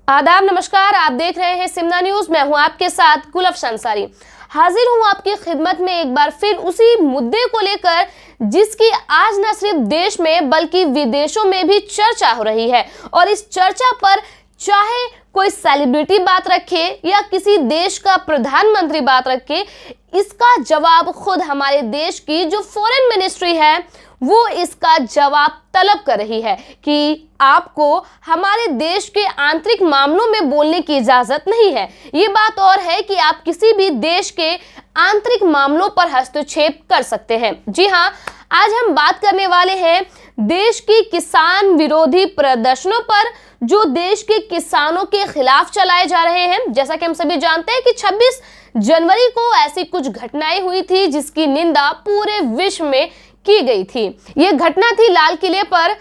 आदाब, नमस्कार। आप देख रहे हैं सिमना न्यूज। मैं हूं आपके साथ गुलफशान अंसारी। हाजिर हूं आपकी खिदमत में एक बार फिर उसी मुद्दे को लेकर जिसकी आज न सिर्फ देश में बल्कि विदेशों में भी चर्चा हो रही है। और इस चर्चा पर चाहे कोई सेलिब्रिटी बात रखे या किसी देश का प्रधानमंत्री बात रखे, इसका जवाब खुद हमारे देश की जो फॉरेन मिनिस्ट्री है वो इसका जवाब तलब कर रही है कि आपको हमारे देश के आंतरिक मामलों में बोलने की इजाजत नहीं है। ये बात और है कि आप किसी भी देश के आंतरिक मामलों पर हस्तक्षेप कर सकते हैं। जी हाँ, आज हम बात करने वाले हैं देश की किसान विरोधी प्रदर्शनों पर जो देश के किसानों के खिलाफ चलाए जा रहे हैं। जैसा कि हम सभी जानते हैं कि 26 जनवरी को ऐसी कुछ घटनाएं हुई थी जिसकी निंदा पूरे विश्व में की गई थी। ये घटना थी लाल किले पर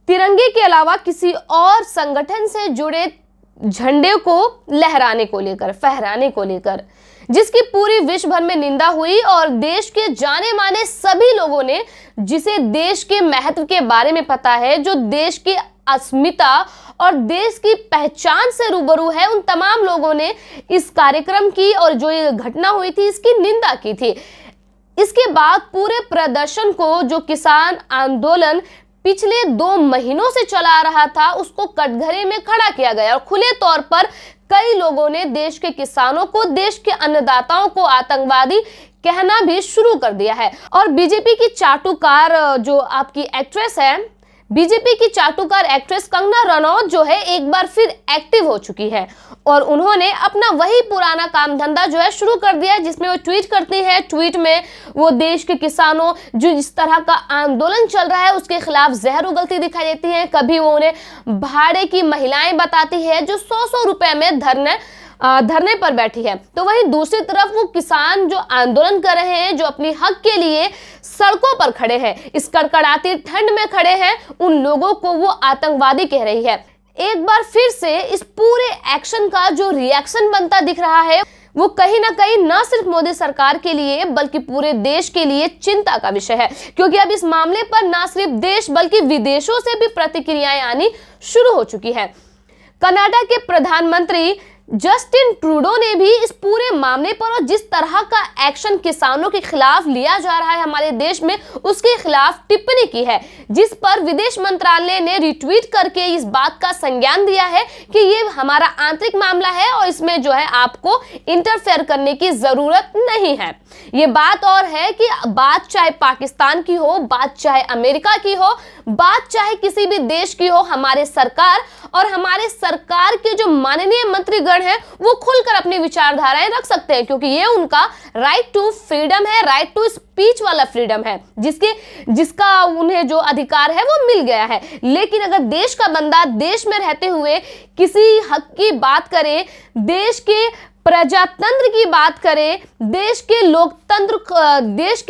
तिरंगे के अलावा किसी और संगठन से जुड़े झंडे को लहराने को लेकर, फहराने को लेकर, जिसकी पूरी विश्व भर में निंदा हुई। और देश के जाने माने सभी लोगों ने, जिसे देश के महत्व के बारे में पता है, जो देश की अस्मिता और देश की पहचान से रूबरू है, उन तमाम लोगों ने इस कार्यक्रम की और जो ये घटना हुई थी इसकी निंदा की थी। इसके बाद पूरे प्रदर्शन को, जो किसान आंदोलन पिछले 2 महीनों से चला रहा था, उसको कटघरे में खड़ा किया गया और खुले तौर पर कई लोगों ने देश के किसानों को, देश के अन्नदाताओं को आतंकवादी कहना भी शुरू कर दिया है। और बीजेपी की चाटुकार जो आपकी एक्ट्रेस है, बीजेपी की चाटुकार एक्ट्रेस कंगना रनौत जो है एक बार फिर एक्टिव हो चुकी है और उन्होंने अपना वही पुराना काम धंधा जो है शुरू कर दिया है, जिसमें वो ट्वीट करती है। ट्वीट में वो देश के किसानों, जो इस तरह का आंदोलन चल रहा है, उसके खिलाफ जहर उगलती दिखाई देती है। कभी वो उन्हें भाड़े की महिलाएं बताती है जो 100-100 रुपए में धरने पर बैठी है। तो वहीं दूसरी तरफ वो किसान जो आंदोलन कर रहे हैं, जो अपनी हक के लिए सड़कों पर खड़े हैं, इस कड़कड़ाती ठंड में खड़े हैं, उन लोगों को वो आतंकवादी कह रही है। एक बार फिर से इस पूरे एक्शन का जो रिएक्शन बनता दिख रहा है वो कहीं ना कहीं न सिर्फ मोदी सरकार के लिए बल्कि पूरे देश के लिए चिंता का विषय है, क्योंकि अब इस मामले पर न सिर्फ देश बल्कि विदेशों से भी प्रतिक्रियाएं आनी शुरू हो चुकी है। कनाडा के प्रधानमंत्री जस्टिन ट्रूडो ने भी इस पूरे मामले पर और जिस तरह का एक्शन किसानों के खिलाफ लिया जा रहा है हमारे देश में, उसके खिलाफ टिप्पणी की है, जिस पर विदेश मंत्रालय ने रिट्वीट करके इस बात का संज्ञान दिया है कि ये हमारा आंतरिक मामला है और इसमें जो है आपको इंटरफेयर करने की जरूरत नहीं है। ये बात और है कि बात चाहे पाकिस्तान की हो, बात चाहे अमेरिका की हो, बात चाहे किसी भी देश की हो, हमारे सरकार और हमारे सरकार के जो माननीय मंत्रीगण हैं वो खुलकर अपनी विचारधाराएं रख सकते हैं, क्योंकि ये उनका राइट टू फ्रीडम है, राइट टू स्पीच वाला फ्रीडम है, जिसका उन्हें जो अधिकार है वो मिल गया है। लेकिन अगर देश का बंदा देश में रहते हुए किसी हक की बात करे, देश के प्रजातंत्र की बात करें, देश के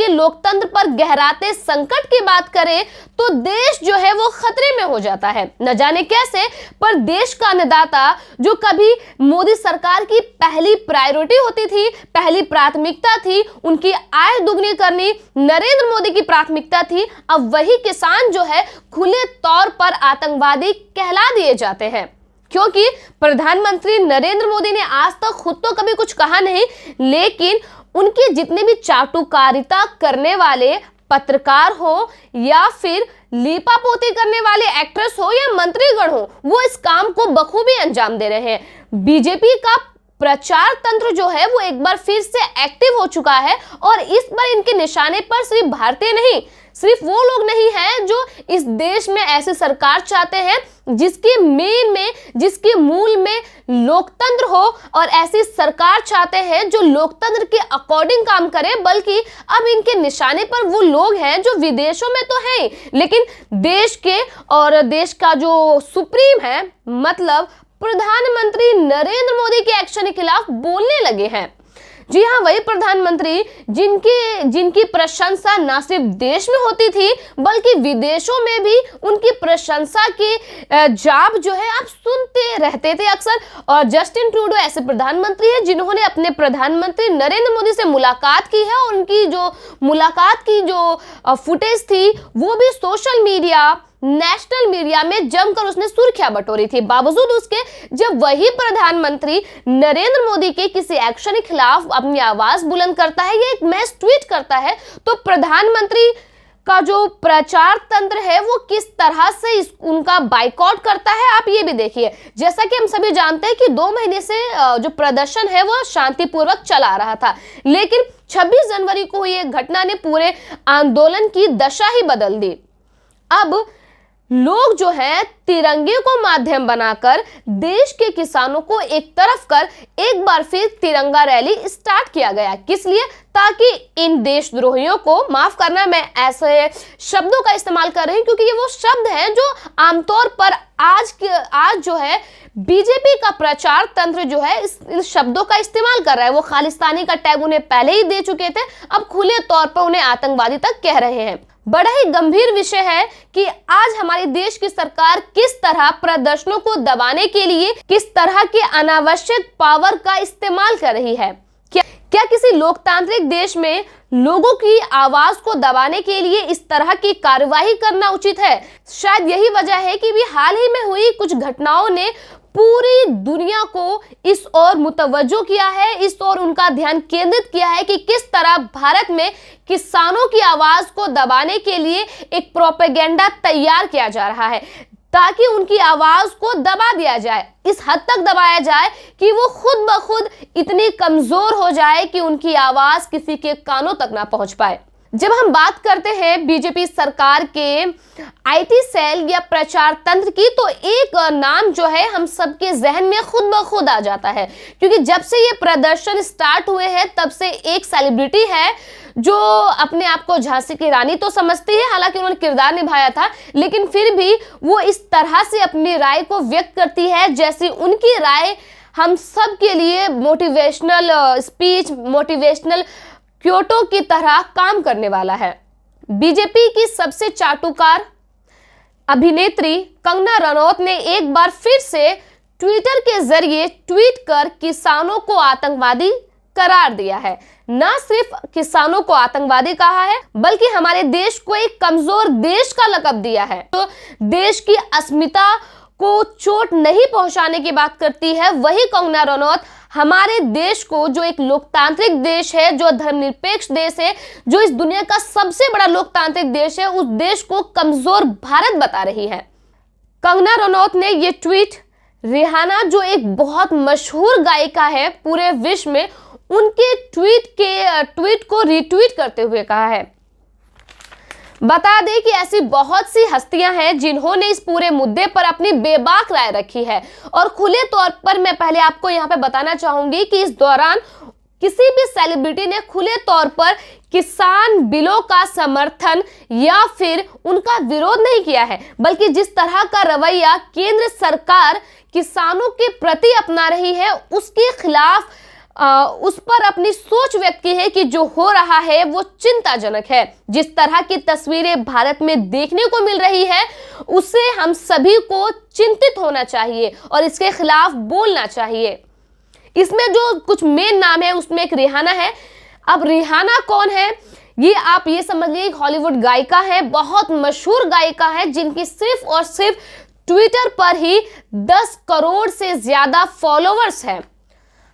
लोकतंत्र पर गहराते संकट की बात करें, तो देश जो है वो खतरे में हो जाता है। न जाने कैसे, पर देश का अन्नदाता जो कभी मोदी सरकार की पहली प्रायोरिटी होती थी, पहली प्राथमिकता थी, उनकी आय दुगनी करनी नरेंद्र मोदी की प्राथमिकता थी, अब वही किसान जो है खुले तौर पर आतंकवादी कहला दिए जाते हैं। क्योंकि प्रधानमंत्री नरेंद्र मोदी ने आज तक खुद तो कभी कुछ कहा नहीं, लेकिन उनके जितने भी चाटुकारिता करने वाले पत्रकार हो या फिर लीपापोती करने वाले एक्ट्रेस हो या मंत्रीगण हो, वो इस काम को बखूबी अंजाम दे रहे हैं। बीजेपी का प्रचार तंत्र जो है वो एक बार फिर से एक्टिव हो चुका है और इस बार इनके निशाने पर सिर्फ भारतीय नहीं, सिर्फ वो लोग नहीं हैं जो इस देश में ऐसी सरकार चाहते हैं जिसके मूल में लोकतंत्र हो और ऐसी सरकार चाहते हैं जो लोकतंत्र के अकॉर्डिंग काम करे, बल्कि अब इनके निशाने पर वो लोग हैं जो विदेशों में तो हैं लेकिन देश के और देश का जो सुप्रीम है, मतलब प्रधानमंत्री नरेंद्र मोदी के एक्शन के खिलाफ बोलने लगे हैं। जी हाँ, वही प्रधानमंत्री जिनकी प्रशंसा न सिर्फ देश में होती थी बल्कि विदेशों में भी उनकी प्रशंसा की जाप जो है आप सुनते रहते थे अक्सर। और जस्टिन ट्रूडो ऐसे प्रधानमंत्री हैं जिन्होंने अपने प्रधानमंत्री नरेंद्र मोदी से मुलाकात की है। उनकी जो मुलाकात की जो फुटेज थी वो भी सोशल मीडिया नेशनल मीडिया में जमकर उसने सुर्खियां बटोरी थी। बावजूद उसके जब वही प्रधानमंत्री नरेंद्र मोदी के किसी एक्शन के खिलाफ अपनी आवाज बुलंद करता है या एक मैसेज ट्वीट करता है, तो प्रधानमंत्री का जो प्रचार तंत्र है वो किस तरह से उनका बाइकआउट करता है, आप ये भी देखिए। जैसा कि हम सभी जानते हैं कि 2 महीने से जो प्रदर्शन है वो शांतिपूर्वक चला रहा था, लेकिन 26 जनवरी को हुई एक घटना ने पूरे आंदोलन की दशा ही बदल दी। अब लोग जो है तिरंगे को माध्यम बनाकर देश के किसानों को एक तरफ कर एक बार फिर तिरंगा रैली स्टार्ट किया गया। किस लिए? ताकि इन देशद्रोहियों को, माफ करना मैं ऐसे शब्दों का इस्तेमाल कर रही हूं क्योंकि ये वो शब्द हैं जो आमतौर पर आज जो है बीजेपी का प्रचार तंत्र जो है इन शब्दों का इस्तेमाल कर रहा है। वो खालिस्तानी का टैग उन्हें पहले ही दे चुके थे, अब खुले तौर पर उन्हें आतंकवादी तक कह रहे हैं। बड़ा ही गंभीर विषय है कि आज हमारे देश की सरकार किस तरह प्रदर्शनों को दबाने के लिए किस तरह के अनावश्यक पावर का इस्तेमाल कर रही है। क्या किसी लोकतांत्रिक देश में लोगों की आवाज को दबाने के लिए इस तरह की कार्यवाही करना उचित है? शायद यही वजह है कि भी हाल ही में हुई कुछ घटनाओं ने पूरी दुनिया को इस ओर मुतवज्जो किया है, इस ओर उनका ध्यान केंद्रित किया है कि किस तरह भारत में किसानों की आवाज को दबाने के लिए एक प्रोपेगेंडा तैयार किया जा रहा है ताकि उनकी आवाज को दबा दिया जाए, इस हद तक दबाया जाए कि वो खुद ब खुद इतनी कमजोर हो जाए कि उनकी आवाज किसी के कानों तक ना पहुंच पाए। जब हम बात करते हैं बीजेपी सरकार के आईटी सेल या प्रचार तंत्र की, तो एक नाम जो है हम सबके जहन में खुद ब खुद आ जाता है, क्योंकि जब से ये प्रदर्शन स्टार्ट हुए हैं तब से एक सेलिब्रिटी है जो अपने आप को झांसी की रानी तो समझती है, हालांकि उन्होंने किरदार निभाया था, लेकिन फिर भी वो इस तरह से अपनी राय को व्यक्त करती है जैसी उनकी राय हम सब के लिए मोटिवेशनल स्पीच, मोटिवेशनल क्योटो की तरह काम करने वाला है। बीजेपी की सबसे चाटुकार अभिनेत्री कंगना रनौत ने एक बार फिर से ट्विटर के जरिए ट्वीट कर किसानों को आतंकवादी करार दिया है। न सिर्फ किसानों को आतंकवादी कहा है, बल्कि हमारे देश को एक कमजोर देश का लक़ब दिया है। तो देश की अस्मिता को चोट नहीं पहुंचाने की बात करती है वही कंगना रनौत हमारे देश को, जो एक लोकतांत्रिक देश है, जो धर्मनिरपेक्ष देश है, जो इस दुनिया का सबसे बड़ा लोकतांत्रिक देश है, उस देश को कमजोर भारत बता रही है। कंगना रनौत ने ये ट्वीट रिहाना, जो एक बहुत मशहूर गायिका है पूरे विश्व में, उनके ट्वीट को रीट्वीट करते हुए कहा है। बता दें कि ऐसी बहुत सी हस्तियां हैं जिन्होंने इस पूरे मुद्दे पर अपनी बेबाक राय रखी है, और खुले तौर पर मैं पहले आपको यहां पे बताना चाहूंगी कि इस दौरान किसी भी सेलिब्रिटी ने खुले तौर पर किसान बिलों का समर्थन या फिर उनका विरोध नहीं किया है, बल्कि जिस तरह का रवैया केंद्र सरकार किसानों के प्रति अपना रही है उसके खिलाफ उस पर अपनी सोच व्यक्त की है कि जो हो रहा है वो चिंताजनक है। जिस तरह की तस्वीरें भारत में देखने को मिल रही है उससे हम सभी को चिंतित होना चाहिए और इसके खिलाफ बोलना चाहिए। इसमें जो कुछ मेन नाम है उसमें एक रिहाना है। अब रिहाना कौन है? ये आप ये समझ लीजिए, हॉलीवुड गायिका है, बहुत मशहूर गायिका है, जिनकी सिर्फ और सिर्फ ट्विटर पर ही 10 करोड़ से ज्यादा फॉलोअर्स हैं।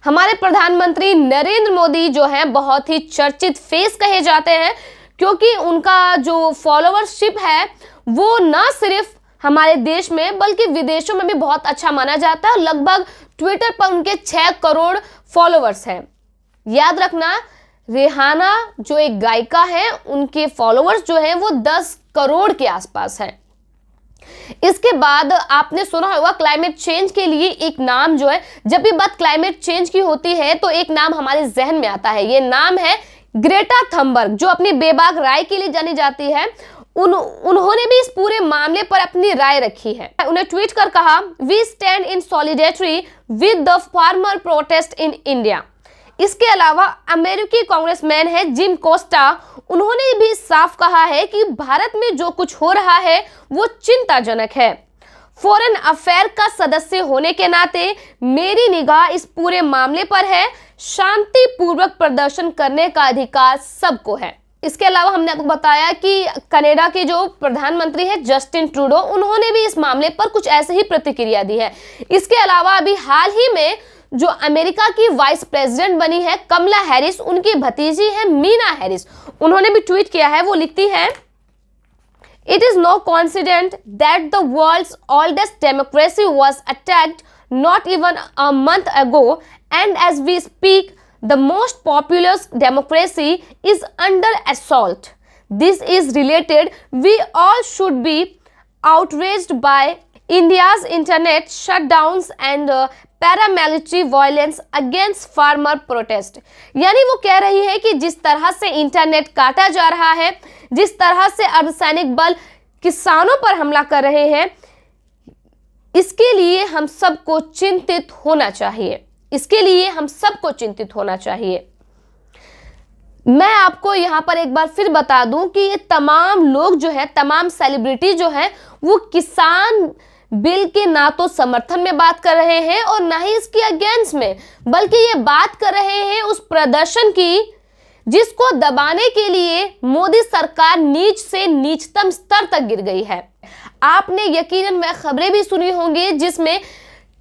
हमारे प्रधानमंत्री नरेंद्र मोदी जो हैं बहुत ही चर्चित फेस कहे जाते हैं, क्योंकि उनका जो फॉलोअरशिप है वो न सिर्फ हमारे देश में बल्कि विदेशों में भी बहुत अच्छा माना जाता है। लगभग ट्विटर पर उनके 6 करोड़ फॉलोअर्स हैं। याद रखना, रिहाना जो एक गायिका है उनके फॉलोअर्स जो हैं वो 10 करोड़ के आसपास हैं। इसके बाद आपने सुना होगा क्लाइमेट चेंज के लिए एक नाम जो है, जब भी बात क्लाइमेट चेंज की होती है तो एक नाम हमारे जहन में आता है। ये नाम है ग्रेटा थनबर्ग, जो अपनी बेबाक राय के लिए जानी जाती है। उन्होंने भी इस पूरे मामले पर अपनी राय रखी है। उन्हें ट्वीट कर कहा, we stand in solidarity with the farmer protest in India. इसके अलावा अमेरिकी कांग्रेसमैन है जिम कोस्टा, उन्होंने भी साफ कहा है कि भारत में जो कुछ हो रहा है वो चिंताजनक है। फॉरेन अफेयर का सदस्य होने के नाते मेरी निगाह इस पूरे मामले पर है। शांतिपूर्वक प्रदर्शन करने का अधिकार सबको है। इसके अलावा हमने आपको बताया कि कनाडा के जो प्रधानमंत्री है जस्टिन ट्रूडो, उन्होंने भी इस मामले पर कुछ ऐसे ही प्रतिक्रिया दी है। इसके अलावा अभी हाल ही में जो अमेरिका की वाइस प्रेसिडेंट बनी है कमला हैरिस, उनकी भतीजी है मीना हैरिस, उन्होंने भी ट्वीट किया है। वो लिखती है, It is no coincidence that the world's oldest democracy was attacked not even a month ago, and as we speak, the most populous democracy is under assault. This is related. We all should be outraged by India's internet shutdowns and paramilitary violence against farmer protest. यानी वो कह रही है कि जिस तरह से internet काटा जा रहा है, जिस तरह से अर्धसैनिक बल किसानों पर हमला कर रहे हैं, इसके लिए हम सबको चिंतित होना चाहिए। इसके लिए हम सबको चिंतित होना चाहिए। मैं आपको यहाँ पर एक बार फिर बता दूं कि ये तमाम लोग जो है, तमाम सेलिब्रिटी जो है, वो किसान बिल के ना तो समर्थन में बात कर रहे हैं और ना ही इसके अगेंस्ट में, बल्कि ये बात कर रहे हैं उस प्रदर्शन की जिसको दबाने के लिए मोदी सरकार नीच से नीचतम स्तर तक गिर गई है। आपने यकीनन वह खबरें भी सुनी होंगी जिसमें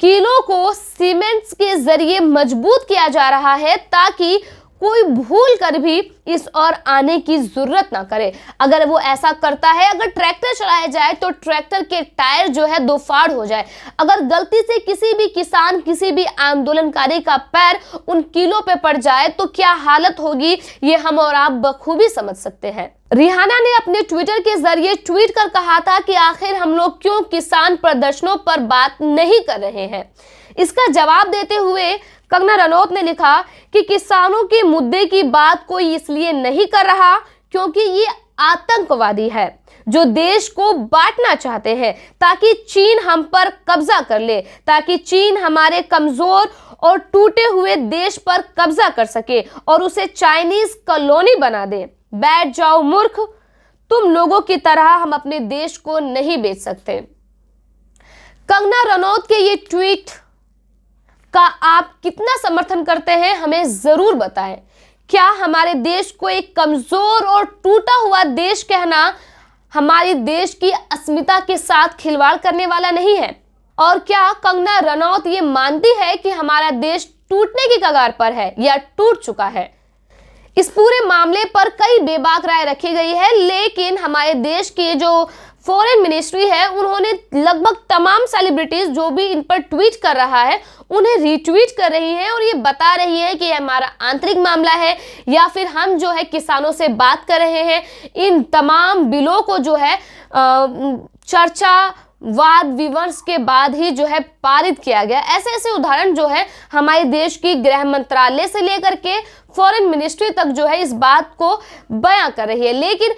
किलों को सीमेंट के जरिए मजबूत किया जा रहा है ताकि कोई भूल कर भी इस ओर आने की जरूरत ना करे। अगर वो ऐसा करता है, अगर ट्रैक्टर चलाया जाए तो ट्रैक्टर के टायर जो है दो फाड़ हो जाए। अगर गलती से किसी भी किसान, किसी भी आंदोलनकारी का पैर उन कीलों पे पड़ जाए तो क्या हालत होगी, ये हम और आप बखूबी समझ सकते हैं। रिहाना ने अपने ट्विटर के जरिए ट्वीट कर कहा था कि आखिर हम लोग क्यों किसान प्रदर्शनों पर बात नहीं कर रहे हैं। इसका जवाब देते हुए कंगना रनौत ने लिखा कि किसानों के मुद्दे की बात कोई इसलिए नहीं कर रहा क्योंकि ये आतंकवादी है जो देश को बांटना चाहते हैं ताकि चीन हम पर कब्जा कर ले, ताकि चीन हमारे कमजोर और टूटे हुए देश पर कब्जा कर सके और उसे चाइनीज कॉलोनी बना दे। बैठ जाओ मूर्ख, तुम लोगों की तरह हम अपने देश को नहीं बेच सकते। कंगना रनौत के ये ट्वीट का आप कितना समर्थन करते हैं, हमें जरूर बताएं। क्या हमारे देश को एक कमजोर और टूटा हुआ देश कहना हमारे देश की अस्मिता के साथ खिलवाड़ करने वाला नहीं है? और क्या कंगना रनौत ये मानती है कि हमारा देश टूटने की कगार पर है या टूट चुका है? इस पूरे मामले पर कई बेबाक राय रखी गई है, लेकिन हमारे देश की जो फॉरेन मिनिस्ट्री है उन्होंने लगभग तमाम सेलिब्रिटीज जो भी इन पर ट्वीट कर रहा है उन्हें रीट्वीट कर रही है और ये बता रही है कि हमारा आंतरिक मामला है या फिर हम जो है किसानों से बात कर रहे हैं। इन तमाम बिलों को जो है चर्चा, वाद विमर्श के बाद ही जो है पारित किया गया। ऐसे ऐसे उदाहरण जो है हमारे देश की गृह मंत्रालय से लेकर के फॉरेन मिनिस्ट्री तक जो है इस बात को बयां कर रही है। लेकिन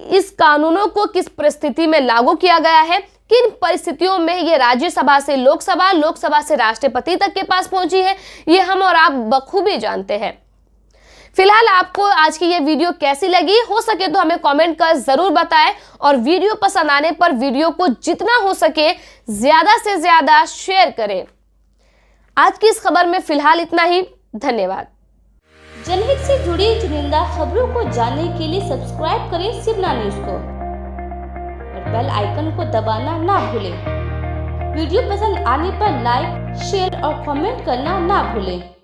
इस कानूनों को किस परिस्थिति में लागू किया गया है, किन परिस्थितियों में ये राज्यसभा से लोकसभा, लोकसभा से राष्ट्रपति तक के पास पहुंची है, ये हम और आप बखूबी जानते हैं। फिलहाल आपको आज की ये वीडियो कैसी लगी, हो सके तो हमें कमेंट कर जरूर बताएं और वीडियो पसंद आने पर वीडियो को जितना हो सके ज्यादा से ज्यादा शेयर करें। आज की इस खबर में फिलहाल इतना ही। धन्यवाद। जनहित से जुड़ी चुनिंदा खबरों को जानने के लिए सब्सक्राइब करें शिवना न्यूज को और बेल आइकन को दबाना ना भूलें। वीडियो पसंद आने पर लाइक, शेयर और कमेंट करना ना भूलें।